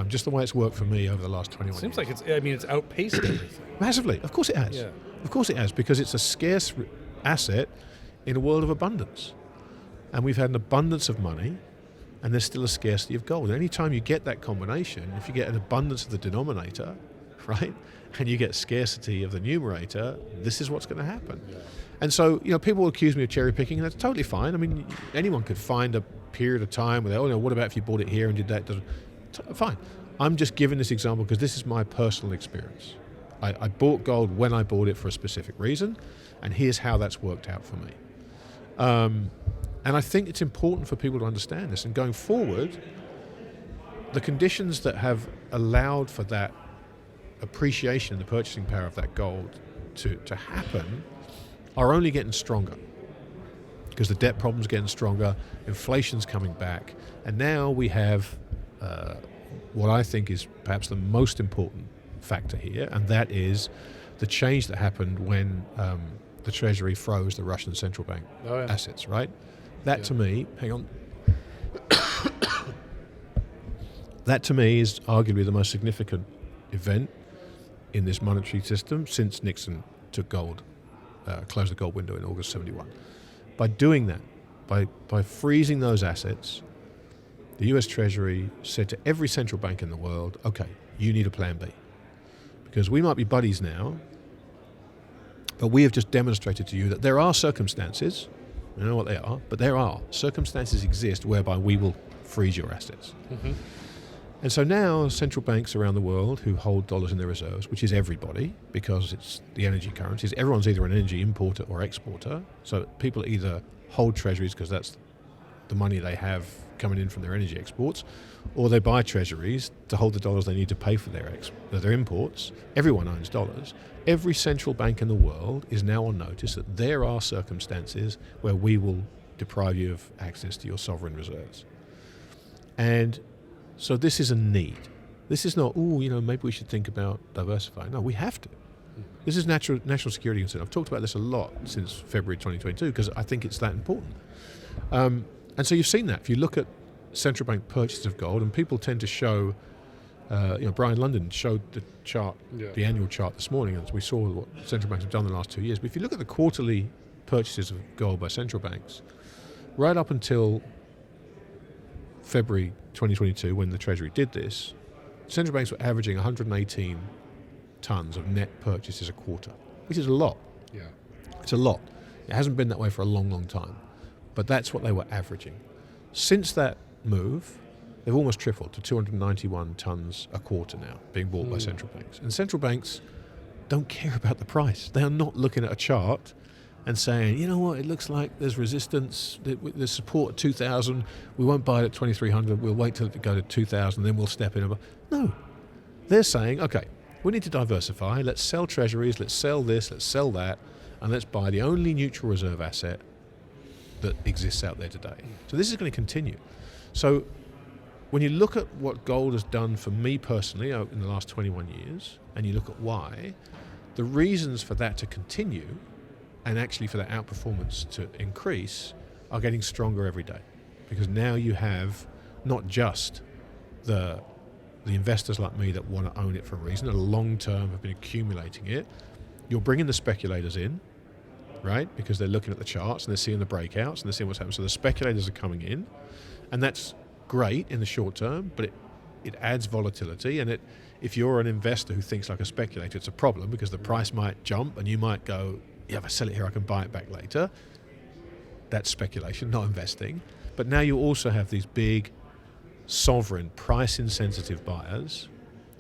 just the way it's worked for me over the last 21 years. Seems like it's outpaced everything. Massively. Of course it has. Yeah. Of course it has, because it's a scarce asset in a world of abundance. And we've had an abundance of money, and there's still a scarcity of gold. And any time you get that combination, if you get an abundance of the denominator, right, and you get scarcity of the numerator, this is what's going to happen. Yeah. And so, people will accuse me of cherry picking, and that's totally fine. I mean, anyone could find a period of time where what about if you bought it here and did that? Fine. I'm just giving this example because this is my personal experience. I bought gold when I bought it for a specific reason, and here's how that's worked out for me. And I think it's important for people to understand this. And going forward, the conditions that have allowed for that appreciation in the purchasing power of that gold to happen are only getting stronger, because the debt problem's getting stronger, inflation's coming back, and now we have what I think is perhaps the most important factor here, and that is the change that happened when the Treasury froze the Russian central bank assets, right? That to me, hang on. That to me is arguably the most significant event in this monetary system since Nixon took gold, closed the gold window in August 71. By doing that, by freezing those assets, the US Treasury said to every central bank in the world, okay, you need a plan B. Because we might be buddies now, but we have just demonstrated to you that there are circumstances, I don't know what they are, but there are circumstances exist whereby we will freeze your assets. Mm-hmm. And so now central banks around the world who hold dollars in their reserves, which is everybody, because it's the energy currencies, everyone's either an energy importer or exporter. So people either hold treasuries because that's the money they have coming in from their energy exports, or they buy treasuries to hold the dollars they need to pay for their imports. Everyone owns dollars. Every central bank in the world is now on notice that there are circumstances where we will deprive you of access to your sovereign reserves. And so this is a need. This is not, maybe we should think about diversifying. No, we have to. This is national security concern. I've talked about this a lot since February 2022 because I think it's that important. And so you've seen that. If you look at central bank purchases of gold, and people tend to show, Brian London showed the chart, the annual chart this morning, as we saw what central banks have done in the last 2 years. But if you look at the quarterly purchases of gold by central banks, right up until February 2022, when the Treasury did this, central banks were averaging 118 tons of net purchases a quarter, which is a lot. Yeah, it's a lot. It hasn't been that way for a long, long time, but that's what they were averaging. Since that move, they've almost tripled to 291 tons a quarter now being bought by central banks. And central banks don't care about the price. They are not looking at a chart and saying, you know what, it looks like there's resistance, there's support at 2,000, we won't buy it at 2,300, we'll wait till it go to 2,000, then we'll step in. No. They're saying, okay, we need to diversify, let's sell treasuries, let's sell this, let's sell that, and let's buy the only neutral reserve asset that exists out there today. So this is going to continue. So when you look at what gold has done for me personally in the last 21 years, and you look at why, the reasons for that to continue and actually for that outperformance to increase are getting stronger every day. Because now you have not just the investors like me that want to own it for a reason, that long term have been accumulating it. You're bringing the speculators in, right? Because they're looking at the charts and they're seeing the breakouts and they're seeing what's happening. So the speculators are coming in, and that's great in the short term, but it adds volatility. And if you're an investor who thinks like a speculator, it's a problem because the price might jump and you might go, yeah, if I sell it here, I can buy it back later. That's speculation, not investing. But now you also have these big, sovereign, price-insensitive buyers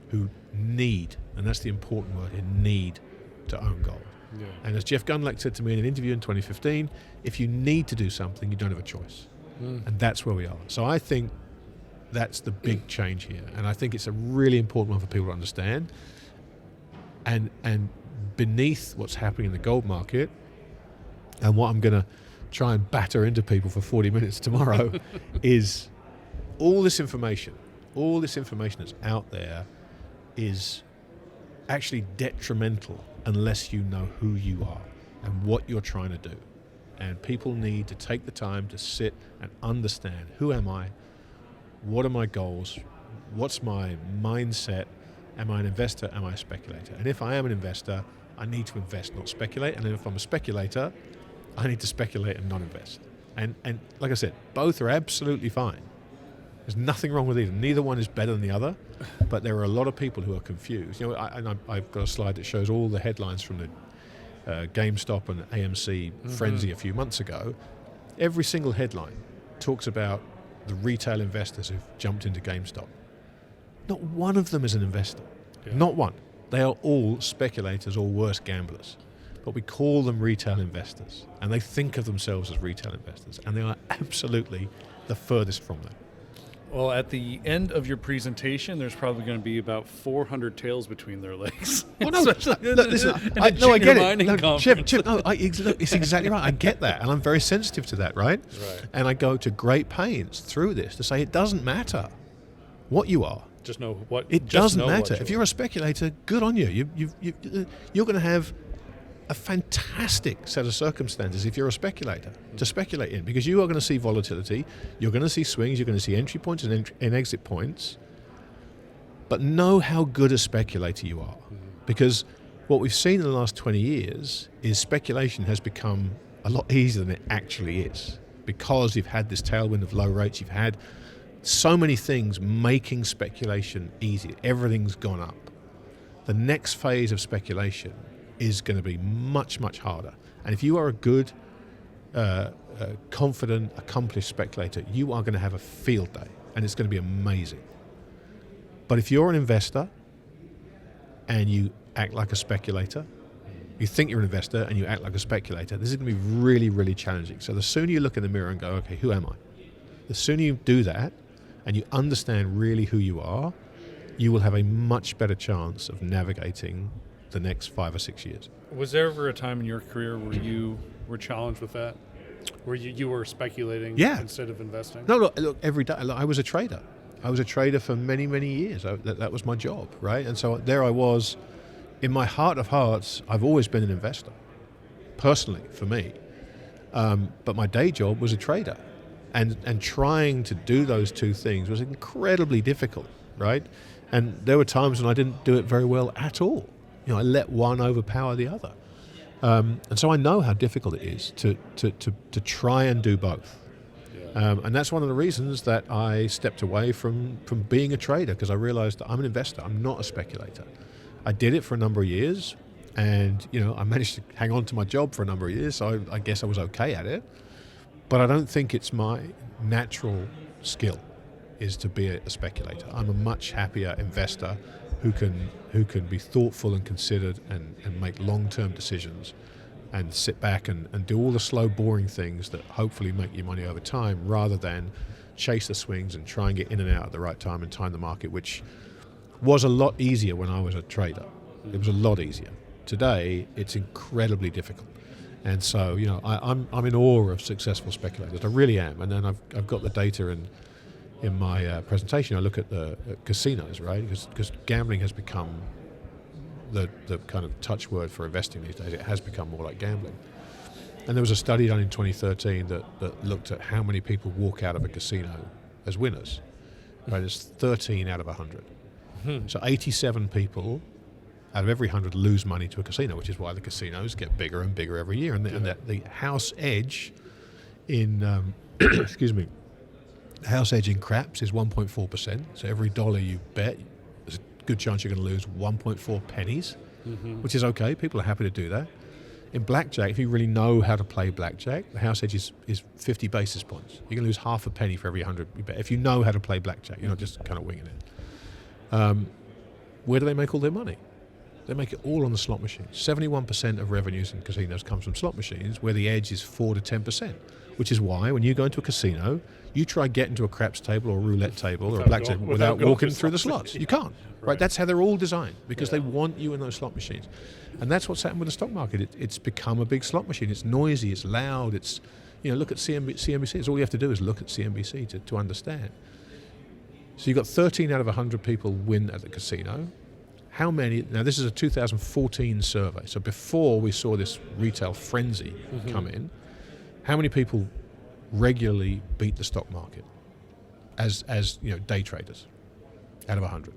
who need, and that's the important word here, need to own gold. Yeah. And as Jeff Gundlach said to me in an interview in 2015, if you need to do something, you don't have a choice. And that's where we are. So I think that's the big change here. And I think it's a really important one for people to understand. And beneath what's happening in the gold market, and what I'm going to try and batter into people for 40 minutes tomorrow, is all this information that's out there is actually detrimental unless you know who you are and what you're trying to do. And people need to take the time to sit and understand, who am I? What are my goals? What's my mindset? Am I an investor? Am I a speculator? And if I am an investor, I need to invest, not speculate. And if I'm a speculator, I need to speculate and not invest. And like I said, both are absolutely fine. There's nothing wrong with either. Neither one is better than the other, but there are a lot of people who are confused. I've got a slide that shows all the headlines from the GameStop and AMC frenzy a few months ago. Every single headline talks about the retail investors who've jumped into GameStop. Not one of them is an investor. Yeah. Not one. They are all speculators or worse, gamblers. But we call them retail investors, and they think of themselves as retail investors, and they are absolutely the furthest from that. Well, at the end of your presentation, there's probably going to be about 400 tails between their legs. Well, no, listen, I get it. No, Chip, it's exactly right. I get that, and I'm very sensitive to that, right? And I go to great pains through this to say it doesn't matter what you are. Just know what. It doesn't matter. If you're a speculator, good on you. You're going to have a fantastic set of circumstances if you're a speculator to speculate in, because you are going to see volatility, you're going to see swings, you're going to see entry points and exit points, but know how good a speculator you are. Because what we've seen in the last 20 years is speculation has become a lot easier than it actually is, because you've had this tailwind of low rates, you've had so many things making speculation easy. Everything's gone up. The next phase of speculation is going to be much, much harder. And if you are a good, confident, accomplished speculator, you are going to have a field day, and it's going to be amazing. But if you're an investor and you act like a speculator, you think you're an investor and you act like a speculator, this is going to be really, really challenging. So the sooner you look in the mirror and go, okay, who am I? The sooner you do that and you understand really who you are, you will have a much better chance of navigating the next 5 or 6 years. Was there ever a time in your career where you were challenged with that? Where you were speculating instead of investing? No, look, every day. Look, I was a trader. I was a trader for many, many years. That was my job, right? And so there I was. In my heart of hearts, I've always been an investor, personally, for me. But my day job was a trader. And trying to do those two things was incredibly difficult, right? And there were times when I didn't do it very well at all. You know, I let one overpower the other. And so I know how difficult it is to try and do both. And that's one of the reasons that I stepped away from being a trader, because I realized that I'm an investor, I'm not a speculator. I did it for a number of years, and I managed to hang on to my job for a number of years, so I guess I was okay at it. But I don't think it's my natural skill is to be a speculator. I'm a much happier investor who can be thoughtful and considered and make long-term decisions and sit back and do all the slow, boring things that hopefully make you money over time, rather than chase the swings and try and get in and out at the right time and time the market, which was a lot easier when I was a trader. It was a lot easier. Today, it's incredibly difficult. And so, I'm in awe of successful speculators. I really am. And then I've got the data in my presentation. I look at the casinos, right? Because gambling has become the kind of touch word for investing these days. It has become more like gambling. And there was a study done in 2013 that looked at how many people walk out of a casino as winners. Right? It's 13 out of 100. So 87 people out of every 100 lose money to a casino, which is why the casinos get bigger and bigger every year. And the house edge in, excuse me, the house edge in craps is 1.4%. So every dollar you bet, there's a good chance you're going to lose 1.4 pennies, which is okay. People are happy to do that. In blackjack, if you really know how to play blackjack, the house edge is 50 basis points. You can lose half a penny for every 100 you bet. If you know how to play blackjack, you're not just kind of winging it. Where do they make all their money? They make it all on the slot machines. 71% of revenues in casinos comes from slot machines, where the edge is 4 to 10%, which is why when you go into a casino, you try get into a craps table or a roulette table or a blackjack without walking through the slots. You can't. Right? That's how they're all designed, because they want you in those slot machines. And that's what's happened with the stock market. It's become a big slot machine. It's noisy, it's loud, it's, look at CNBC. It's all you have to do is look at CNBC to understand. So you've got 13 out of 100 people win at the casino. How many? Now, this is a 2014 survey. So before we saw this retail frenzy come in, how many people regularly beat the stock market as day traders out of 100?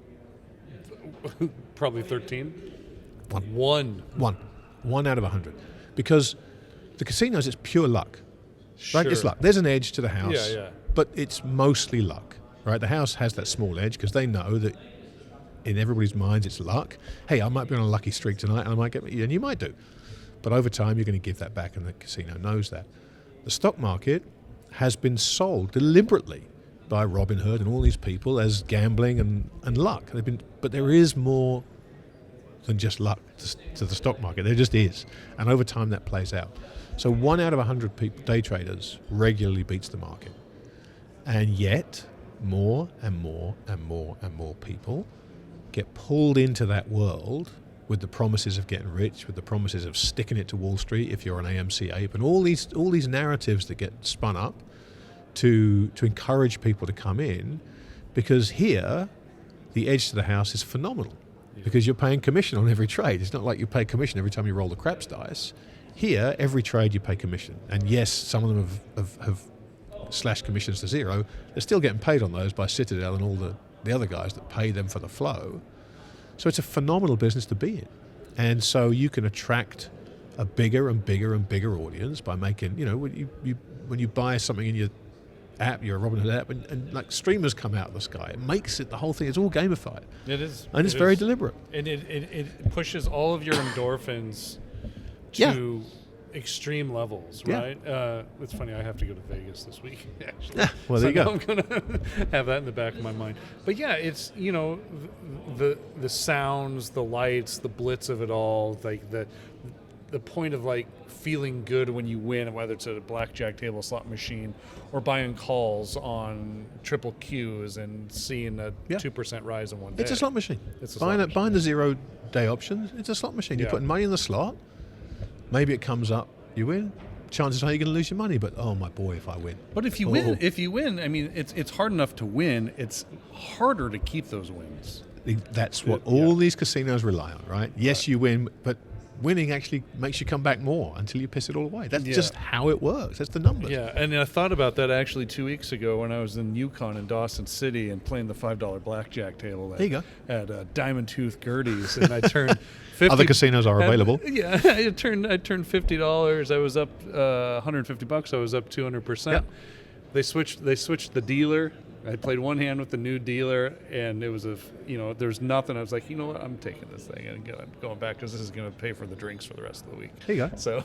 Probably 13. One out of 100. Because the casinos, it's pure luck. Right? It's luck. There's an edge to the house, but it's mostly luck. Right? The house has that small edge because they know that in everybody's minds it's luck. Hey, I might be on a lucky streak tonight and I might get, and you might do. But over time you're going to give that back, and the casino knows that. The stock market has been sold deliberately by Robinhood and all these people as gambling and luck. But there is more than just luck to the stock market. There just is. And over time that plays out. So 1 out of 100 people, day traders regularly beats the market. And yet more and more and more and more people get pulled into that world with the promises of getting rich, with the promises of sticking it to Wall Street if you're an AMC ape, and all these narratives that get spun up to encourage people to come in, because here the edge to the house is phenomenal. because you're paying commission on every trade. It's not like you pay commission every time you roll the craps dice. Here, every trade you pay commission. And yes, some of them have slashed commissions to zero. They're still getting paid on those by Citadel and all the other guys that pay them for the flow. So it's a phenomenal business to be in. And so you can attract a bigger and bigger and bigger audience by making, when you buy something in your app, your Robinhood app, and like streamers come out of the sky. It makes it, the whole thing, it's all gamified. It is. And it's very deliberate. And it pushes all of your endorphins to extreme levels, right? It's funny, I have to go to Vegas this week, actually. Well, there you go. I'm going to have that in the back of my mind. But yeah, it's, the sounds, the lights, the blitz of it all, like the point of like feeling good when you win, whether it's at a blackjack table, slot machine, or buying calls on triple Qs and seeing a 2% rise in one day. It's a slot machine. It's a buying slot machine. The 0-day options, it's a slot machine. You're putting money in the slot, maybe it comes up, you win. Chances are you're going to lose your money, but oh my boy, if I win. But if you win, I mean, it's hard enough to win. It's harder to keep those wins. That's what all these casinos rely on, right? Yes, you win, but winning actually makes you come back more until you piss it all away. That's just how it works. That's the numbers. Yeah, and I thought about that actually 2 weeks ago when I was in Yukon in Dawson City and playing the $5 blackjack table at Diamond Tooth Gertie's, and I turned 50. Other casinos are available. Yeah, I turned $50. I was up $150. I was up 200%. Yep. They switched the dealer. I played one hand with the new dealer, and it was there's nothing. I was like, you know what, I'm taking this thing and I'm going back because this is going to pay for the drinks for the rest of the week. There you go. So,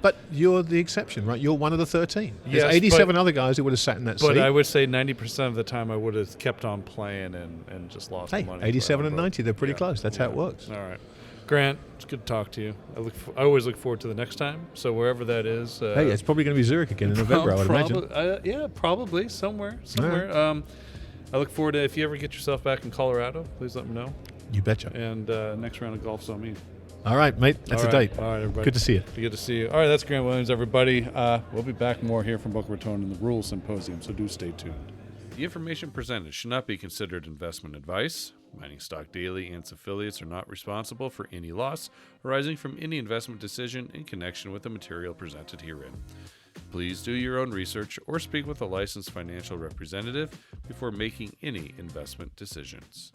but you're the exception, right? You're one of the 13. There's yes, 87 other guys that would have sat in that seat. But I would say 90% of the time I would have kept on playing and just lost the money. 87 and 90, they're pretty close. That's how it works. All right. Grant, it's good to talk to you. I always look forward to the next time. So wherever that is. Hey, it's probably going to be Zurich again in November, I would imagine. Probably somewhere. Right. I look forward to, if you ever get yourself back in Colorado, please let me know. You betcha. And next round of golf's on me. All right, mate. That's a date. All right, everybody. Good to see you. Good to see you. All right, that's Grant Williams, everybody. We'll be back more here from Boca Raton in the Rule Symposium, so do stay tuned. The information presented should not be considered investment advice. Mining Stock Daily and its affiliates are not responsible for any loss arising from any investment decision in connection with the material presented herein. Please do your own research or speak with a licensed financial representative before making any investment decisions.